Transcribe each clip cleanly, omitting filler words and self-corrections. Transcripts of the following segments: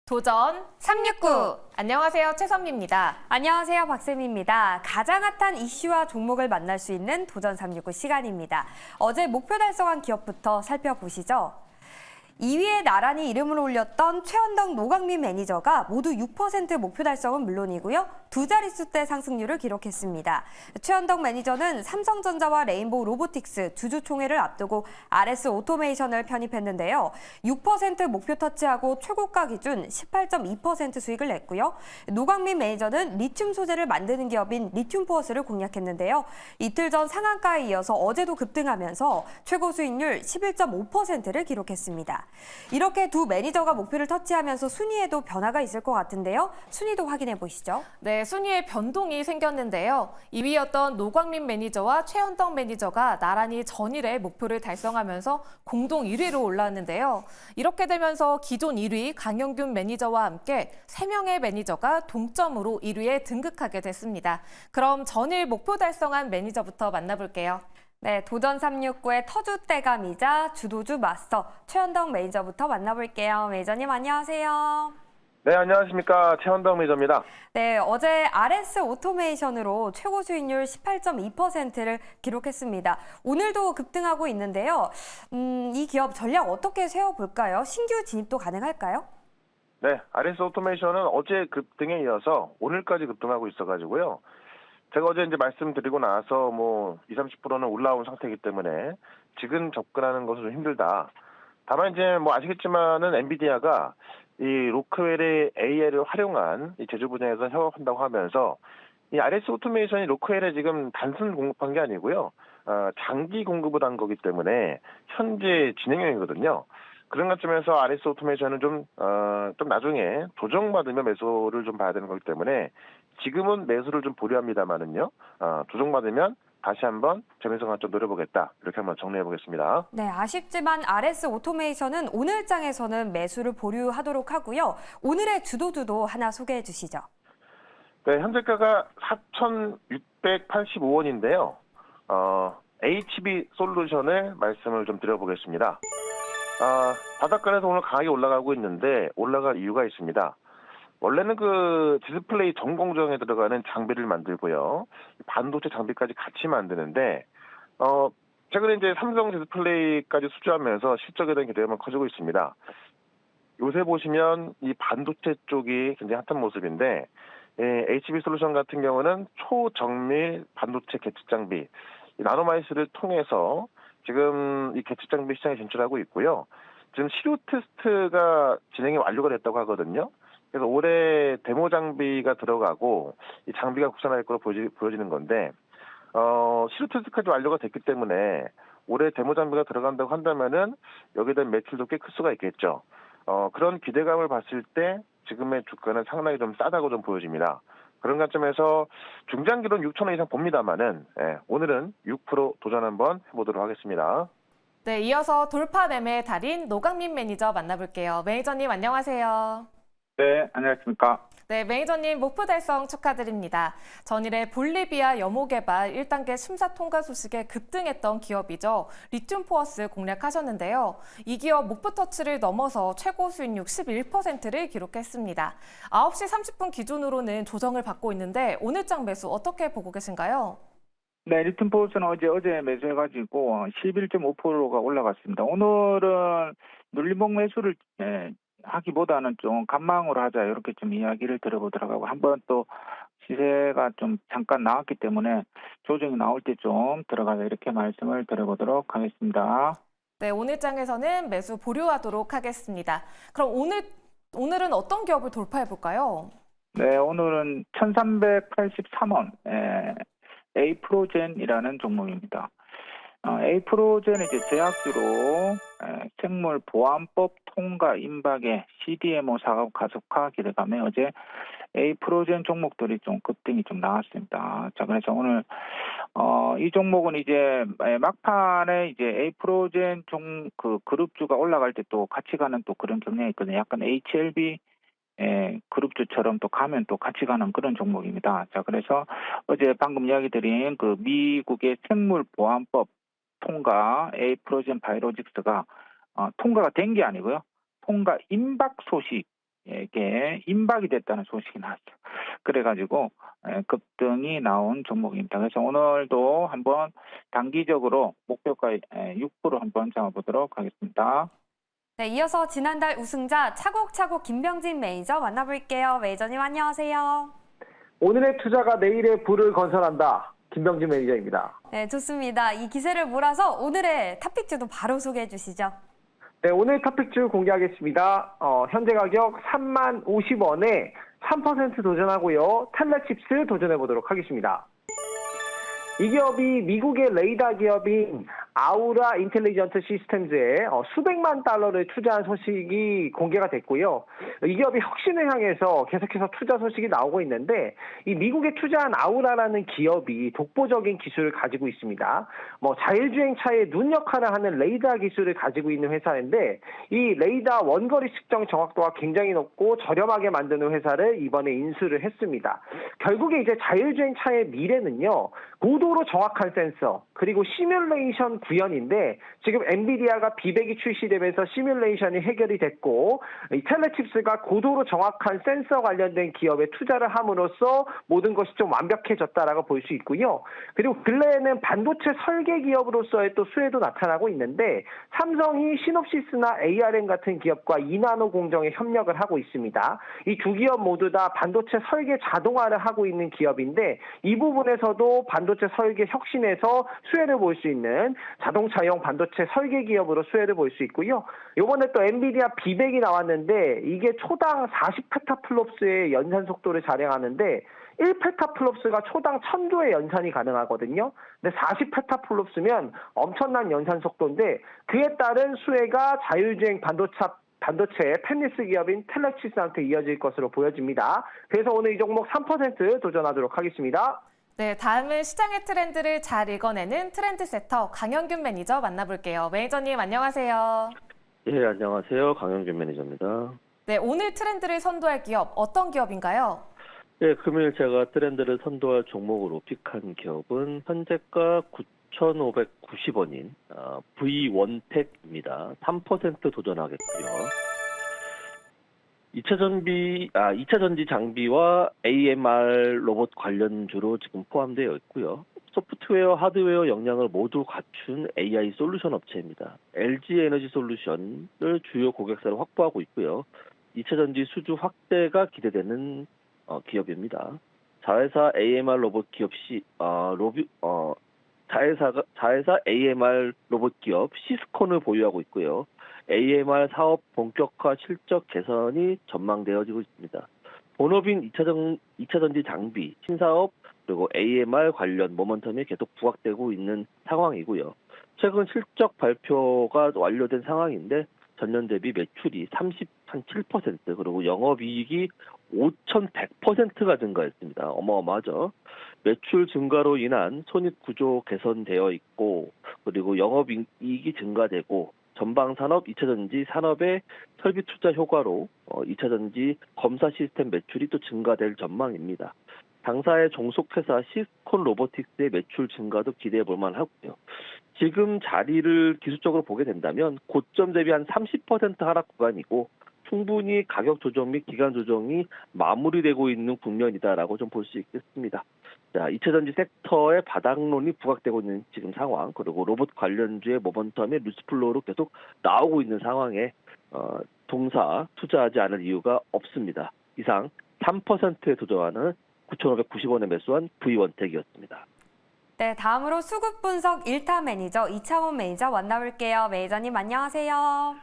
도전 369. 안녕하세요. 최선미입니다. 안녕하세요. 박쌤입니다. 가장 핫한 이슈와 종목을 만날 수 있는 도전 369 시간입니다. 어제 목표 달성한 기업부터 살펴보시죠. 2위에 나란히 이름을 올렸던 최현덕, 노광민 매니저가 모두 6% 목표 달성은 물론이고요. 두 자릿수대 상승률을 기록했습니다. 최현덕 매니저는 삼성전자와 레인보우 로보틱스 주주총회를 앞두고 RS 오토메이션을 편입했는데요. 6% 목표 터치하고 최고가 기준 18.2% 수익을 냈고요. 노광민 매니저는 리튬 소재를 만드는 기업인 리튬포어스를 공략했는데요. 이틀 전 상한가에 이어서 어제도 급등하면서 최고 수익률 11.5%를 기록했습니다. 이렇게 두 매니저가 목표를 터치하면서 순위에도 변화가 있을 것 같은데요. 순위도 확인해 보시죠. 네, 순위에 변동이 생겼는데요. 2위였던 노광민 매니저와 최현덕 매니저가 나란히 전일에 목표를 달성하면서 공동 1위로 올라왔는데요. 이렇게 되면서 기존 1위 강영균 매니저와 함께 3명의 매니저가 동점으로 1위에 등극하게 됐습니다. 그럼 전일 목표 달성한 매니저부터 만나볼게요. 네, 도전 369의 터줏대감이자 주도주 마스터 최현덕 매니저부터 만나볼게요. 매니저님 안녕하세요. 네, 안녕하십니까. 최현덕 매니저입니다. 네, 어제 RS 오토메이션으로 최고 수익률 18.2%를 기록했습니다. 오늘도 급등하고 있는데요. 이 기업 전략 어떻게 세워볼까요? 신규 진입도 가능할까요? 네, RS 오토메이션은 어제 급등에 이어서 오늘까지 급등하고 있어가지고요. 제가 어제 이제 말씀드리고 나서 뭐 20, 30%는 올라온 상태이기 때문에 지금 접근하는 것은 좀 힘들다. 다만 이제 뭐 아시겠지만은 엔비디아가 이 로크웰의 AI를 활용한 이 제조 분야에서 협업한다고 하면서 이 RS 오토메이션이 로크웰에 지금 단순 공급한 게 아니고요. 장기 공급을 한 거기 때문에 현재 진행형이거든요. 그런 관점에서 RS 오토메이션은 좀 나중에 조정받으면 매수를 좀 봐야 되는 거기 때문에 지금은 매수를 좀 보류합니다만은요. 조정받으면 다시 한번 재매수 관점 노려보겠다. 이렇게 한번 정리해 보겠습니다. 네, 아쉽지만 RS 오토메이션은 오늘 장에서는 매수를 보류하도록 하고요. 오늘의 주도주도 하나 소개해 주시죠. 네, 현재가가 4,685원인데요. HB 솔루션을 말씀을 좀 드려보겠습니다. 바닷가에서 오늘 강하게 올라가고 있는데 올라갈 이유가 있습니다. 원래는 그 디스플레이 전공정에 들어가는 장비를 만들고요. 반도체 장비까지 같이 만드는데, 최근에 이제 삼성 디스플레이까지 수주하면서 실적에 대한 기대가 커지고 있습니다. 요새 보시면 이 반도체 쪽이 굉장히 핫한 모습인데, HB 솔루션 같은 경우는 초정밀 반도체 계측 장비, 나노마이스를 통해서 지금 이 계측 장비 시장에 진출하고 있고요. 지금 시료 테스트가 진행이 완료가 됐다고 하거든요. 그래서 올해 데모 장비가 들어가고 이 장비가 국산화될 걸로 보여지는 건데 시료 테스트까지 완료가 됐기 때문에 올해 데모 장비가 들어간다고 한다면은 여기에 대한 매출도 꽤 클 수가 있겠죠. 그런 기대감을 봤을 때 지금의 주가는 상당히 좀 싸다고 좀 보여집니다. 그런 관점에서 중장기로는 6,000원 이상 봅니다만은 오늘은 6% 도전 한번 해보도록 하겠습니다. 네, 이어서 돌파 매매의 달인 노광민 매니저 만나볼게요. 매니저님 안녕하세요. 네, 안녕하십니까. 네, 매니저님 목표 달성 축하드립니다. 전일에 볼리비아 염호개발 1단계 심사 통과 소식에 급등했던 기업이죠. 리튬포어스 공략하셨는데요. 이 기업 목표 터치를 넘어서 최고 수익률 11%를 기록했습니다. 9시 30분 기준으로는 조정을 받고 있는데 오늘장 매수 어떻게 보고 계신가요? 네, 리튬포스는 어제 매수해가지고 11.5%가 올라갔습니다. 오늘은 눌림목 매수를 하기보다는 좀 관망으로 하자 이렇게 좀 이야기를 드려보도록 하고 한번 또 시세가 좀 잠깐 나왔기 때문에 조정이 나올 때 좀 들어가자 이렇게 말씀을 드려보도록 하겠습니다. 네, 오늘장에서는 매수 보류하도록 하겠습니다. 그럼 오늘은 어떤 기업을 돌파해 볼까요? 네, 오늘은 1383원 에이프로젠이라는 종목입니다. 에이프로젠은 이제 제약주로 생물보안법 통과 임박에 CDMO 사업 가속화 기대감에 어제 에이프로젠 종목들이 좀 급등이 좀 나왔습니다. 자, 그래서 오늘 이 종목은 이제 막판에 이제 에이프로젠 그룹주가 올라갈 때 또 같이 가는 또 그런 경향이 있거든요. 약간 HLB 그룹주처럼 또 가면 또 같이 가는 그런 종목입니다. 자, 그래서 어제 방금 이야기 드린 그 미국의 생물보안법 통과 에이프로젠 바이오로직스가 통과가 된 게 아니고요. 통과 임박 소식 에게 임박이 됐다는 소식이 나왔어요. 그래가지고 급등이 나온 종목입니다. 그래서 오늘도 한번 단기적으로 목표가 6% 한번 잡아보도록 하겠습니다. 네, 이어서 지난달 우승자 차곡차곡 김병진 매니저 만나볼게요. 매니저님 안녕하세요. 오늘의 투자가 내일의 부를 건설한다. 김병진 매니저입니다. 네, 좋습니다. 이 기세를 몰아서 오늘의 탑픽주도 바로 소개해 주시죠. 네, 오늘 토픽주 공개하겠습니다. 현재 가격 30,050원에 3% 도전하고요. 텔레칩스 도전해 보도록 하겠습니다. 이 기업이 미국의 레이더 기업인 아우라 인텔리전트 시스템즈에 수백만 달러를 투자한 소식이 공개가 됐고요. 이 기업이 혁신을 향해서 계속해서 투자 소식이 나오고 있는데 이 미국에 투자한 아우라라는 기업이 독보적인 기술을 가지고 있습니다. 자율주행차의 눈 역할을 하는 레이더 기술을 가지고 있는 회사인데 이 레이더 원거리 측정 정확도가 굉장히 높고 저렴하게 만드는 회사를 이번에 인수를 했습니다. 결국에 이제 자율주행차의 미래는요. 고도로 정확한 센서 그리고 시뮬레이션 구현인데 지금 엔비디아가 B100이 출시되면서 시뮬레이션이 해결이 됐고 이 텔레칩스가 고도로 정확한 센서 관련된 기업에 투자를 함으로써 모든 것이 좀 완벽해졌다라고 볼 수 있고요. 그리고 근래에는 반도체 설계 기업으로서의 또 수혜도 나타나고 있는데 삼성이 시놉시스나 ARM 같은 기업과 2나노 공정에 협력을 하고 있습니다. 이 두 기업 모두 다 반도체 설계 자동화를 하고 있는 기업인데 이 부분에서도 반도체 설계 혁신에서 수혜를 볼 수 있는 자동차용 반도체 설계 기업으로 수혜를 볼 수 있고요. 이번에 또 엔비디아 B100이 나왔는데 이게 초당 40페타플롭스의 연산 속도를 자랑하는데 1페타플롭스가 초당 1000조의 연산이 가능하거든요. 근데 40페타플롭스면 엄청난 연산 속도인데 그에 따른 수혜가 자율주행 반도체 펜리스 기업인 텔레칩스한테 이어질 것으로 보여집니다. 그래서 오늘 이 종목 3% 도전하도록 하겠습니다. 네, 다음은 시장의 트렌드를 잘 읽어내는 트렌드세터 강현균 매니저 만나볼게요. 매니저님 안녕하세요. 예, 안녕하세요. 강영균 매니저입니다. 네, 오늘 트렌드를 선도할 기업 어떤 기업인가요? 예, 금일 제가 트렌드를 선도할 종목으로 픽한 기업은 현재가 9,590원인 V원텍입니다. 3% 도전하겠고요. 2차 전지 장비와 AMR 로봇 관련주로 지금 포함되어 있고요. 소프트웨어, 하드웨어 역량을 모두 갖춘 AI 솔루션 업체입니다. LG 에너지 솔루션을 주요 고객사로 확보하고 있고요. 2차 전지 수주 확대가 기대되는 기업입니다. 자회사 AMR 로봇 기업 자회사 AMR 로봇 기업 시스콘을 보유하고 있고요. AMR 사업 본격화 실적 개선이 전망되어지고 있습니다. 본업인 2차 전지 장비, 신사업, 그리고 AMR 관련 모멘텀이 계속 부각되고 있는 상황이고요. 최근 실적 발표가 완료된 상황인데 전년 대비 매출이 37% 그리고 영업이익이 5,100%가 증가했습니다. 어마어마하죠. 매출 증가로 인한 손익구조 개선되어 있고 그리고 영업이익이 증가되고 전방산업, 2차전지 산업의 설비 투자 효과로 2차전지 검사 시스템 매출이 또 증가될 전망입니다. 당사의 종속회사 시스콘 로보틱스의 매출 증가도 기대해 볼 만하고요. 지금 자리를 기술적으로 보게 된다면 고점 대비 한 30% 하락 구간이고 충분히 가격 조정 및 기간 조정이 마무리되고 있는 국면이다라고 좀 볼 수 있겠습니다. 자, 2차전지 섹터의 바닥론이 부각되고 있는 지금 상황, 그리고 로봇 관련주의 모멘텀의 뉴스플로우로 계속 나오고 있는 상황에 동사 투자하지 않을 이유가 없습니다. 이상 3%에 도전하는 9,590원에 매수한 V원텍이었습니다. 네, 다음으로 수급 분석 1타 매니저 이창훈 매니저 만나볼게요. 매니저님 안녕하세요.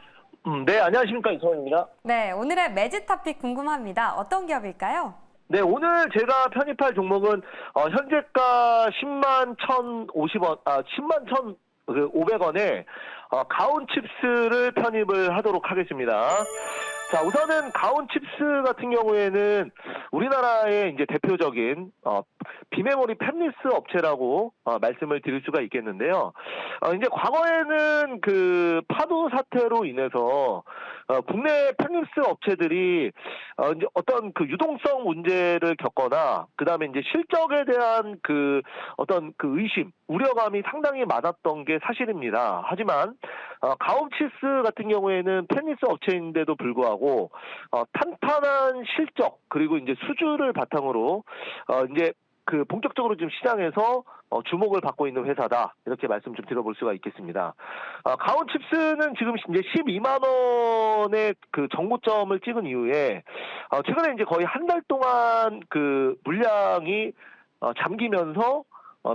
네, 안녕하십니까. 이성원입니다. 네, 오늘의 매지 탑픽 궁금합니다. 어떤 기업일까요? 네, 오늘 제가 편입할 종목은 현재가 10만 1,050원, 10만 1,500원에 가온칩스를 편입을 하도록 하겠습니다. 자, 우선은 가온칩스 같은 경우에는 우리나라의 이제 대표적인 비메모리 팹리스 업체라고 말씀을 드릴 수가 있겠는데요. 이제 과거에는 그 파도 사태로 인해서 국내 편입스 업체들이 이제 어떤 그 유동성 문제를 겪거나 그다음에 이제 실적에 대한 그 어떤 그 의심, 우려감이 상당히 많았던 게 사실입니다. 하지만 가온치스 같은 경우에는 편입스 업체인데도 불구하고 탄탄한 실적 그리고 이제 수주를 바탕으로 이제 그 본격적으로 지금 시장에서 주목을 받고 있는 회사다 이렇게 말씀 좀 드려볼 수가 있겠습니다. 가온칩스는 지금 이제 12만 원의 그 정고점을 찍은 이후에 최근에 이제 거의 한 달 동안 그 물량이 잠기면서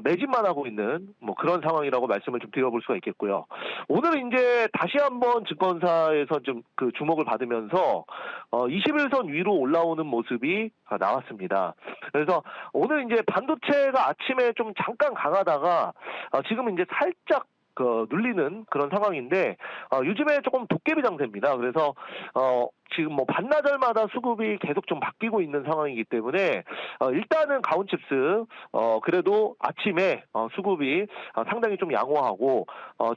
매집만 하고 있는 뭐 그런 상황이라고 말씀을 좀 드려볼 수가 있겠고요. 오늘은 이제 다시 한번 증권사에서 좀 그 주목을 받으면서 21선 위로 올라오는 모습이 나왔습니다. 그래서 오늘 이제 반도체가 아침에 좀 잠깐 강하다가 지금 이제 살짝 눌리는 그런 상황인데 요즘에 조금 도깨비 장세입니다. 그래서 지금 뭐 반나절마다 수급이 계속 좀 바뀌고 있는 상황이기 때문에 일단은 가온칩스 그래도 아침에 수급이 상당히 좀 양호하고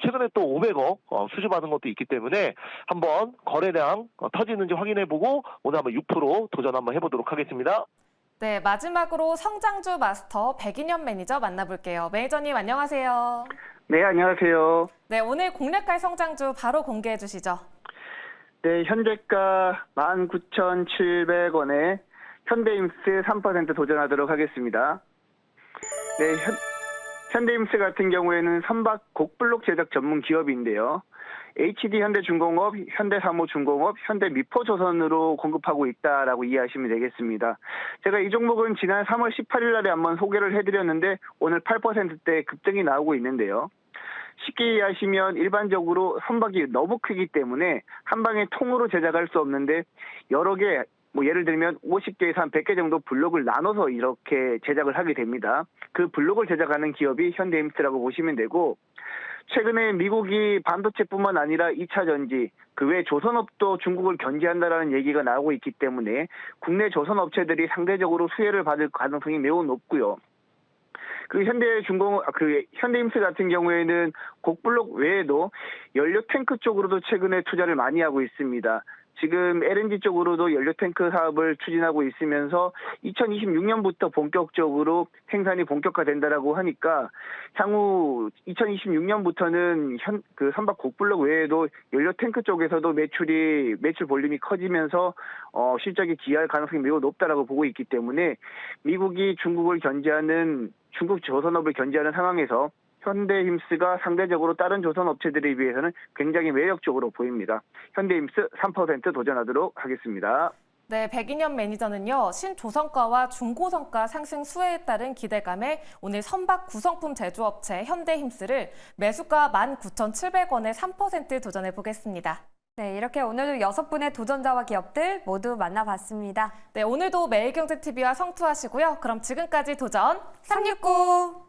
최근에 또 500억 수주받은 것도 있기 때문에 한번 거래량 터지는지 확인해보고 오늘 한번 6% 도전 한번 해보도록 하겠습니다. 네, 마지막으로 성장주 마스터 백인현 매니저 만나볼게요. 매니저님 안녕하세요. 네, 안녕하세요. 네, 오늘 공략할 성장주 바로 공개해 주시죠. 네, 현재가 19,700원에 현대임스 3% 도전하도록 하겠습니다. 네, 현대임스 같은 경우에는 선박 곡블록 제작 전문 기업인데요. HD 현대중공업, 현대사모중공업, 현대미포조선으로 공급하고 있다라고 이해하시면 되겠습니다. 제가 이 종목은 지난 3월 18일 날에 한번 소개를 해드렸는데 오늘 8%대 급등이 나오고 있는데요. 쉽게 이해하시면 일반적으로 선박이 너무 크기 때문에 한 방에 통으로 제작할 수 없는데 여러 개, 뭐 예를 들면 50개에서 한 100개 정도 블록을 나눠서 이렇게 제작을 하게 됩니다. 그 블록을 제작하는 기업이 현대임스라고 보시면 되고 최근에 미국이 반도체뿐만 아니라 2차 전지, 그 외 조선업도 중국을 견제한다라는 얘기가 나오고 있기 때문에 국내 조선업체들이 상대적으로 수혜를 받을 가능성이 매우 높고요. 현대임스 같은 경우에는 곡블록 외에도 연료 탱크 쪽으로도 최근에 투자를 많이 하고 있습니다. 지금 LNG 쪽으로도 연료 탱크 사업을 추진하고 있으면서 2026년부터 본격적으로 생산이 본격화된다라고 하니까 향후 2026년부터는 선박 곡블록 외에도 연료 탱크 쪽에서도 매출 볼륨이 커지면서 실적이 기여할 가능성이 매우 높다라고 보고 있기 때문에 미국이 중국 조선업을 견제하는 상황에서 현대힘스가 상대적으로 다른 조선업체들에 비해서는 굉장히 매력적으로 보입니다. 현대힘스 3% 도전하도록 하겠습니다. 네, 백인현 매니저는요, 신조선가와 중고선가 상승 수혜에 따른 기대감에 오늘 선박 구성품 제조업체 현대힘스를 매수가 19,700원에 3% 도전해 보겠습니다. 네, 이렇게 오늘도 6분의 도전자와 기업들 모두 만나봤습니다. 네, 오늘도 매일경제TV와 성투하시고요. 그럼 지금까지 도전 369!